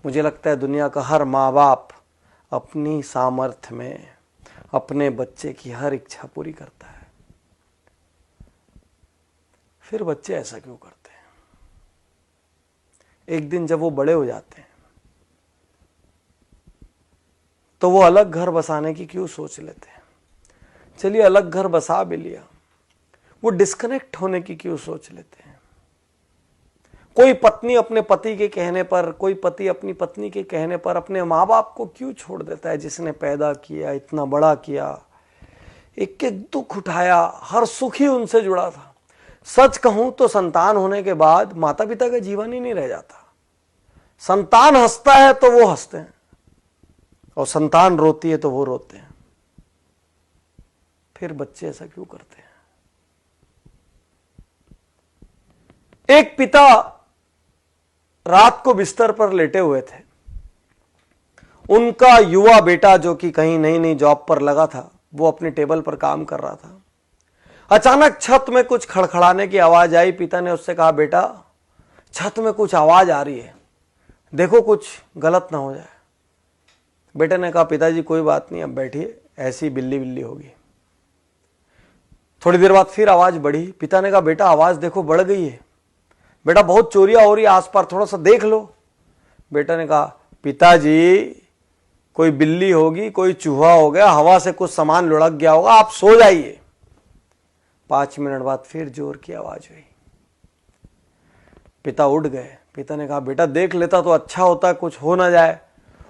मुझे लगता है दुनिया का हर माँ बाप अपनी सामर्थ्य में अपने बच्चे की हर इच्छा पूरी करता है। फिर बच्चे ऐसा क्यों करते हैं? एक दिन जब वो बड़े हो जाते हैं तो वो अलग घर बसाने की क्यों सोच लेते हैं? चलिए अलग घर बसा भी लिया, वो डिस्कनेक्ट होने की क्यों सोच लेते हैं? कोई पत्नी अपने पति के कहने पर, कोई पति अपनी पत्नी के कहने पर अपने माँ बाप को क्यों छोड़ देता है, जिसने पैदा किया, इतना बड़ा किया, एक एक दुख उठाया, हर सुख ही उनसे जुड़ा था। सच कहूं तो संतान होने के बाद माता पिता का जीवन ही नहीं रह जाता। संतान हंसता है तो वो हंसते हैं, और संतान रोती है तो वो रोते हैं। फिर बच्चे ऐसा क्यों करते हैं? एक पिता रात को बिस्तर पर लेटे हुए थे। उनका युवा बेटा, जो कि कहीं नई नई जॉब पर लगा था, वो अपने टेबल पर काम कर रहा था। अचानक छत में कुछ खड़खड़ाने की आवाज आई। पिता ने उससे कहा, बेटा छत में कुछ आवाज आ रही है, देखो कुछ गलत ना हो जाए। बेटे ने कहा, पिताजी कोई बात नहीं, अब बैठिए, ऐसी बिल्ली बिल्ली होगी। थोड़ी देर बाद फिर आवाज बढ़ी। पिता ने कहा, बेटा आवाज देखो बढ़ गई है, बेटा बहुत चोरियां हो रही है आसपास, थोड़ा सा देख लो। बेटा ने कहा, पिताजी कोई बिल्ली होगी, कोई चूहा हो गया, हवा से कुछ सामान लुढ़क गया होगा, आप सो जाइए। 5 मिनट बाद फिर जोर की आवाज हुई। पिता उठ गए। पिता ने कहा, बेटा देख लेता तो अच्छा होता, कुछ हो ना जाए।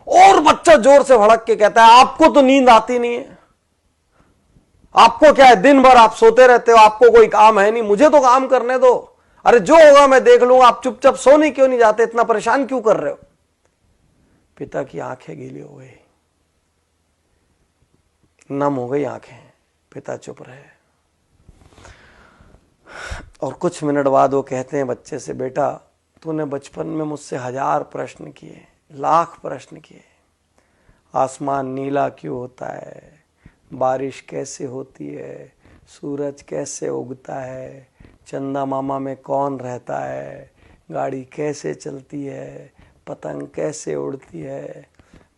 और बच्चा जोर से भड़क के कहता है, आपको तो नींद आती नहीं है, आपको क्या है, दिन भर आप सोते रहते हो, आपको कोई काम है नहीं, मुझे तो काम करने दो। अरे जो होगा मैं देख लूंगा, आप चुपचाप सोने क्यों नहीं जाते, इतना परेशान क्यों कर रहे हो? पिता की आंखें गीली हो गई, नम हो गई आंखें। पिता चुप रहे, और कुछ मिनट बाद वो कहते हैं बच्चे से, बेटा तूने बचपन में मुझसे 1000 प्रश्न किए, लाख प्रश्न किए। आसमान नीला क्यों होता है, बारिश कैसे होती है, सूरज कैसे उगता है, चंदा मामा में कौन रहता है, गाड़ी कैसे चलती है, पतंग कैसे उड़ती है।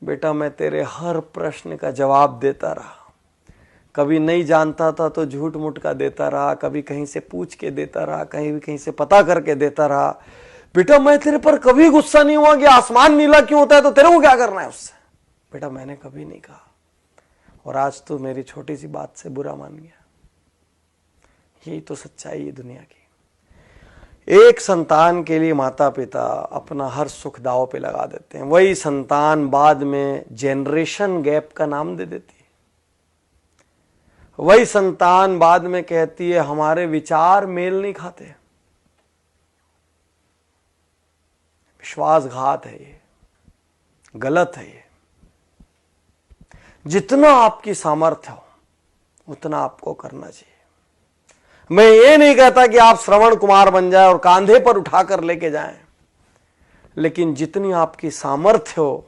बेटा मैं तेरे हर प्रश्न का जवाब देता रहा। कभी नहीं जानता था तो झूठ मूठ का देता रहा, कभी कहीं से पूछ के देता रहा, कहीं से पता करके देता रहा। बेटा मैं तेरे पर कभी गुस्सा नहीं हुआ कि आसमान नीला क्यों होता है तो तेरे को क्या करना है उससे। बेटा मैंने कभी नहीं कहा, और आज तो मेरी छोटी सी बात से बुरा मान गया। यही तो सच्चाई है दुनिया की। एक संतान के लिए माता पिता अपना हर सुख दांव पे लगा देते हैं। वही संतान बाद में जेनरेशन गैप का नाम दे देती है। वही संतान बाद में कहती है हमारे विचार मेल नहीं खाते। विश्वासघात है ये, गलत है ये। जितना आपकी सामर्थ्य हो उतना आपको करना चाहिए। मैं ये नहीं कहता कि आप श्रवण कुमार बन जाए और कांधे पर उठाकर लेके जाएं, लेकिन जितनी आपकी सामर्थ्य हो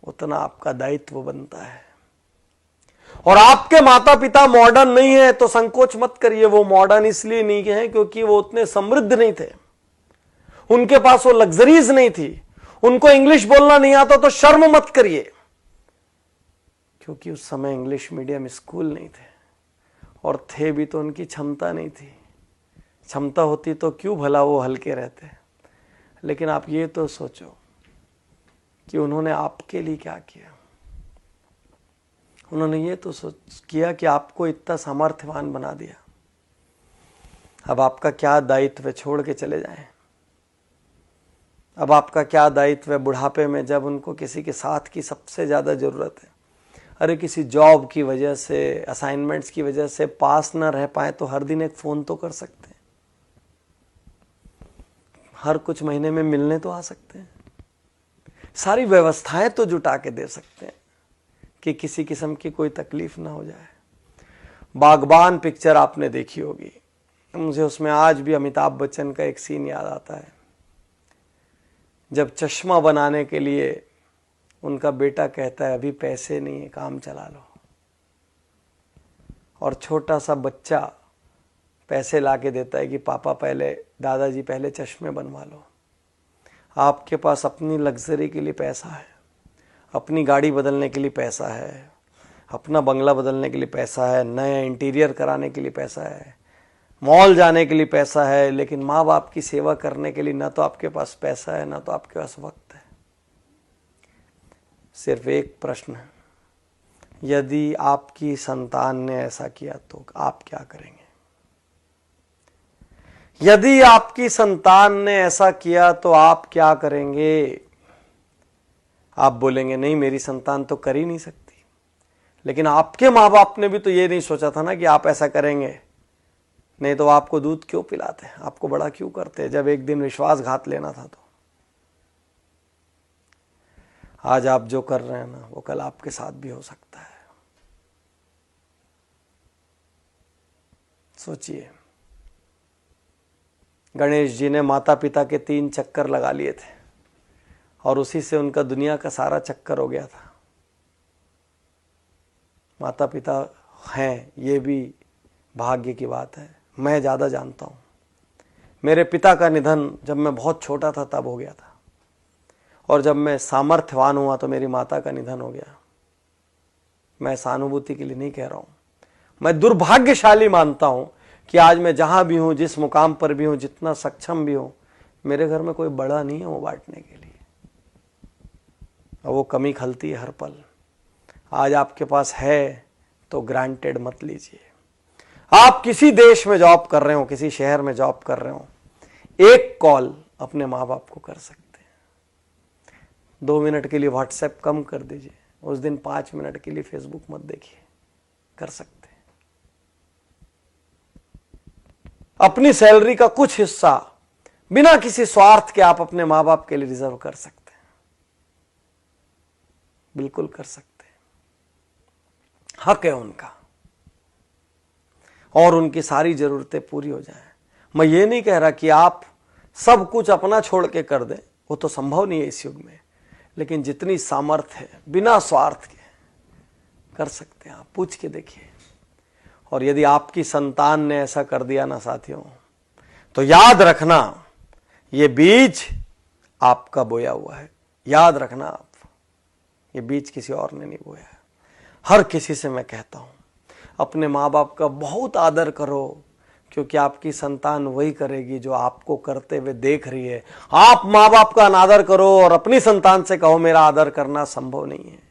उतना आपका दायित्व बनता है। और आपके माता पिता मॉडर्न नहीं है तो संकोच मत करिए। वो मॉडर्न इसलिए नहीं है क्योंकि वो उतने समृद्ध नहीं थे, उनके पास वो लग्जरीज नहीं थी, उनको इंग्लिश बोलना नहीं आता तो शर्म मत करिए, क्योंकि उस समय इंग्लिश मीडियम स्कूल नहीं थे, और थे भी तो उनकी क्षमता नहीं थी। क्षमता होती तो क्यों भला वो हल्के रहते। लेकिन आप ये तो सोचो कि उन्होंने आपके लिए क्या किया। उन्होंने ये तो किया कि आपको इतना सामर्थ्यवान बना दिया। अब आपका क्या दायित्व है, छोड़ के चले जाएं। अब आपका क्या दायित्व है बुढ़ापे में, जब उनको किसी के साथ की सबसे ज्यादा जरूरत है। अरे किसी जॉब की वजह से, असाइनमेंट्स की वजह से पास ना रह पाए तो हर दिन एक फोन तो कर सकते हैं, हर कुछ महीने में मिलने तो आ सकते हैं, सारी व्यवस्थाएं तो जुटा के दे सकते हैं कि किसी किस्म की कोई तकलीफ ना हो जाए। बागबान पिक्चर आपने देखी होगी, मुझे उसमें आज भी अमिताभ बच्चन का एक सीन याद आता है, जब चश्मा बनाने के लिए उनका बेटा कहता है अभी पैसे नहीं है, काम चला लो, और छोटा सा बच्चा पैसे ला के देता है कि पापा पहले, दादाजी पहले चश्मे बनवा लो। आपके पास अपनी लग्जरी के लिए पैसा है, अपनी गाड़ी बदलने के लिए पैसा है, अपना बंगला बदलने के लिए पैसा है, नया इंटीरियर कराने के लिए पैसा है, मॉल जाने के लिए पैसा है, लेकिन माँ बाप की सेवा करने के लिए ना तो आपके पास पैसा है ना तो आपके पास वक्त है। सिर्फ एक प्रश्न है, यदि आपकी संतान ने ऐसा किया तो आप क्या करेंगे? यदि आपकी संतान ने ऐसा किया तो आप क्या करेंगे? आप बोलेंगे नहीं, मेरी संतान तो कर ही नहीं सकती। लेकिन आपके माँ बाप ने भी तो ये नहीं सोचा था ना कि आप ऐसा करेंगे, नहीं तो आपको दूध क्यों पिलाते, आपको बड़ा क्यों करते जब एक दिन विश्वासघात लेना था तो। आज आप जो कर रहे हैं ना वो कल आपके साथ भी हो सकता है। सोचिए, गणेश जी ने माता पिता के 3 चक्कर लगा लिए थे और उसी से उनका दुनिया का सारा चक्कर हो गया था। माता पिता हैं ये भी भाग्य की बात है। मैं ज़्यादा जानता हूँ। मेरे पिता का निधन जब मैं बहुत छोटा था तब हो गया था, और जब मैं सामर्थ्यवान हुआ तो मेरी माता का निधन हो गया। मैं सहानुभूति के लिए नहीं कह रहा हूँ, मैं दुर्भाग्यशाली मानता हूँ कि आज मैं जहाँ भी हूँ, जिस मुकाम पर भी हूँ, जितना सक्षम भी हूँ, मेरे घर में कोई बड़ा नहीं है वो बांटने के लिए, और वो कमी खलती है हर पल। आज आपके पास है तो ग्रांटेड मत लीजिए। आप किसी देश में जॉब कर रहे हो, किसी शहर में जॉब कर रहे हो, एक कॉल अपने माँ बाप को कर सकते हैं। 2 मिनट के लिए व्हाट्सएप कम कर दीजिए, उस दिन 5 मिनट के लिए फेसबुक मत देखिए, कर सकते हैं। अपनी सैलरी का कुछ हिस्सा बिना किसी स्वार्थ के आप अपने माँ बाप के लिए रिजर्व कर सकते हैं, बिल्कुल कर सकते हैं। हक है उनका, और उनकी सारी जरूरतें पूरी हो जाएं। मैं ये नहीं कह रहा कि आप सब कुछ अपना छोड़ के कर दें, वो तो संभव नहीं है इस युग में, लेकिन जितनी सामर्थ्य है बिना स्वार्थ के कर सकते हैं। आप पूछ के देखिए। और यदि आपकी संतान ने ऐसा कर दिया ना साथियों, तो याद रखना ये बीज आपका बोया हुआ है। याद रखना आप, ये बीज किसी और ने नहीं बोया है। हर किसी से मैं कहता हूं, अपने माँ बाप का बहुत आदर करो, क्योंकि आपकी संतान वही करेगी जो आपको करते हुए देख रही है। आप माँ बाप का अनादर करो और अपनी संतान से कहो मेरा आदर करना संभव नहीं है।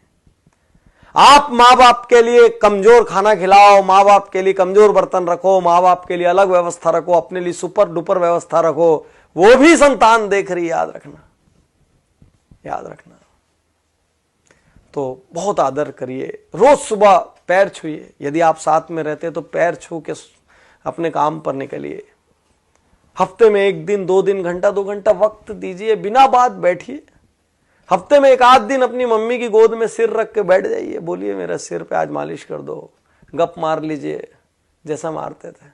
आप माँ बाप के लिए कमजोर खाना खिलाओ, माँ बाप के लिए कमजोर बर्तन रखो, माँ बाप के लिए अलग व्यवस्था रखो, अपने लिए सुपर डुपर व्यवस्था रखो, वो भी संतान देख रही है। याद रखना, याद रखना। तो बहुत आदर करिए, रोज सुबह पैर छूइए। यदि आप साथ में रहते तो पैर छू के अपने काम पर निकलिए। हफ्ते में 1 दिन 2 दिन घंटा 2 घंटा वक्त दीजिए, बिना बात बैठिए। हफ्ते में 1 आध दिन अपनी मम्मी की गोद में सिर रख के बैठ जाइए, बोलिए मेरा सिर पे आज मालिश कर दो। गप मार लीजिए, जैसा मारते थे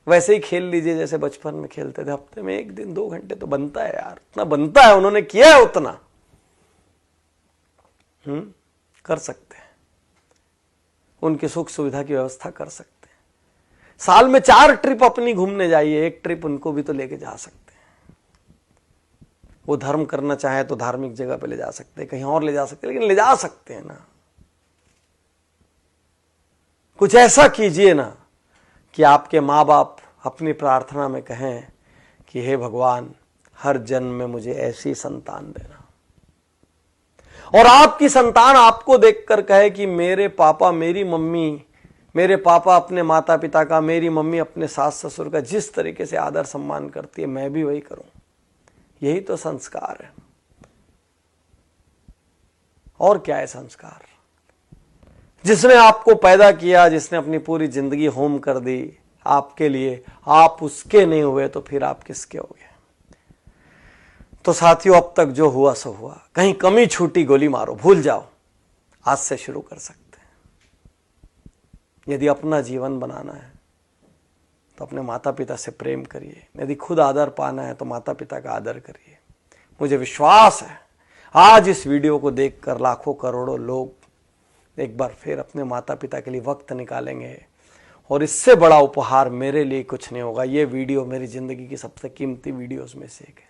वैसे ही खेल लीजिए जैसे बचपन में खेलते थे। हफ्ते में 1 दिन 2 घंटे तो बनता है यार, इतना बनता है, उन्होंने किया है उतना। कर सकते हैं, उनकी सुख सुविधा की व्यवस्था कर सकते हैं। साल में 4 ट्रिप अपनी घूमने जाइए, 1 ट्रिप उनको भी तो लेके जा सकते हैं। वो धर्म करना चाहे तो धार्मिक जगह पे ले जा सकते हैं, कहीं और ले जा सकते हैं, लेकिन ले जा सकते हैं ना। कुछ ऐसा कीजिए ना कि आपके माँ बाप अपनी प्रार्थना में कहें कि हे भगवान, हर जन्म में मुझे ऐसी संतान देना। और आपकी संतान आपको देखकर कहे कि मेरे पापा मेरी मम्मी, मेरे पापा अपने माता पिता का, मेरी मम्मी अपने सास ससुर का जिस तरीके से आदर सम्मान करती है, मैं भी वही करूं। यही तो संस्कार है। और क्या है संस्कार? जिसने आपको पैदा किया, जिसने अपनी पूरी जिंदगी होम कर दी आपके लिए, आप उसके नहीं हुए तो फिर आप किसके हो गए? तो साथियों, अब तक जो हुआ सो हुआ। कहीं कमी छूटी गोली मारो, भूल जाओ। आज से शुरू कर सकते हैं। यदि अपना जीवन बनाना है तो अपने माता पिता से प्रेम करिए। यदि खुद आदर पाना है तो माता पिता का आदर करिए। मुझे विश्वास है आज इस वीडियो को देखकर लाखों करोड़ों लोग एक बार फिर अपने माता पिता के लिए वक्त निकालेंगे। और इससे बड़ा उपहार मेरे लिए कुछ नहीं होगा। ये वीडियो मेरी जिंदगी की सबसे कीमती वीडियोस में से एक है।